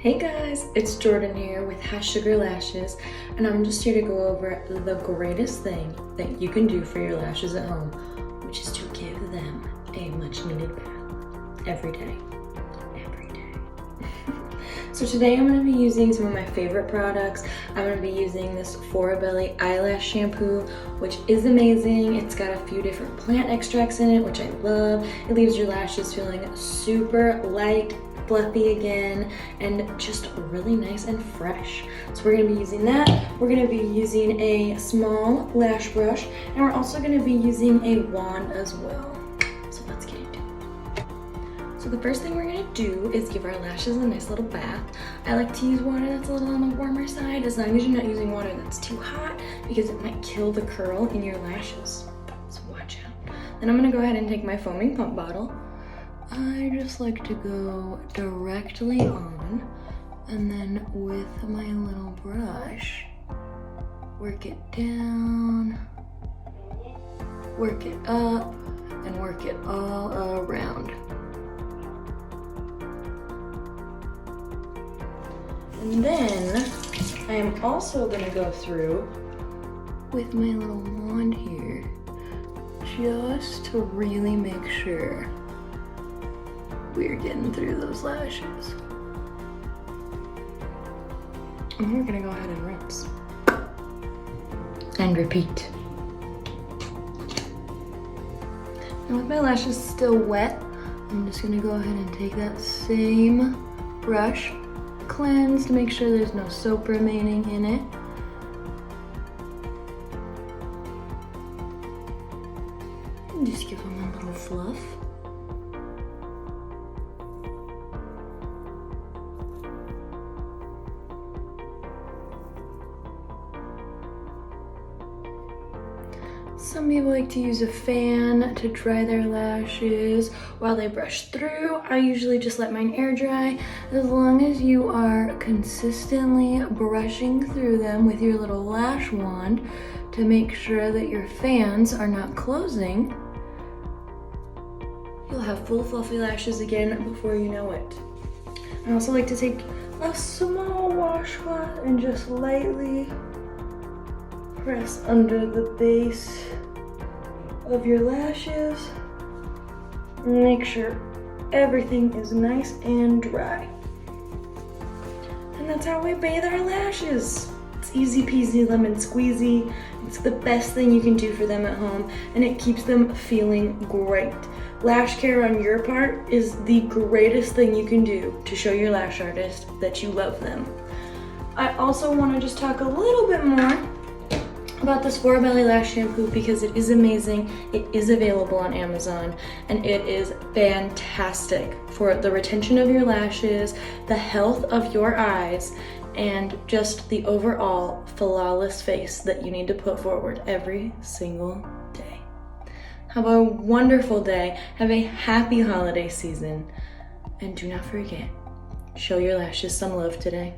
Hey guys, it's Jordan here with #Sugar Lashes, and I'm just here to go over the greatest thing that you can do for your lashes at home, which is to give them a much needed bath every day. So today I'm going to be using some of my favorite products. I'm going to be using this Forabeli Eyelash Shampoo, which is amazing. It's got a few different plant extracts in it, which I love. It leaves your lashes feeling super light, fluffy again, and just really nice and fresh. So we're going to be using that. We're going to be using a small lash brush, and we're also going to be using a wand as well. So let's get into it. So the first thing we're going to do is give our lashes a nice little bath. I like to use water that's a little on the warmer side, as long as you're not using water that's too hot, because it might kill the curl in your lashes. So watch out. Then I'm going to go ahead and take my foaming pump bottle. I just like to go directly on, and then with my little brush, work it down, work it up, and work it all around. And then I am also going to go through with my little wand here, just to really make sure we're getting through those lashes. And we're gonna go ahead and rinse. And repeat. And with my lashes still wet, I'm just gonna go ahead and take that same brush, cleanse to make sure there's no soap remaining in it. And just give them a little fluff. Some people like to use a fan to dry their lashes while they brush through. I usually just let mine air dry. As long as you are consistently brushing through them with your little lash wand to make sure that your fans are not closing, you'll have full fluffy lashes again before you know it. I also like to take a small washcloth and just lightly press under the base of your lashes. Make sure everything is nice and dry. And that's how we bathe our lashes. It's easy peasy lemon squeezy. It's the best thing you can do for them at home, and it keeps them feeling great. Lash care on your part is the greatest thing you can do to show your lash artist that you love them. I also want to just talk a little bit more about this Forabeli Lash Shampoo because it is amazing. It is available on Amazon, and it is fantastic for the retention of your lashes, the health of your eyes, and just the overall flawless face that you need to put forward every single day. Have a wonderful day. Have a happy holiday season. And do not forget, show your lashes some love today.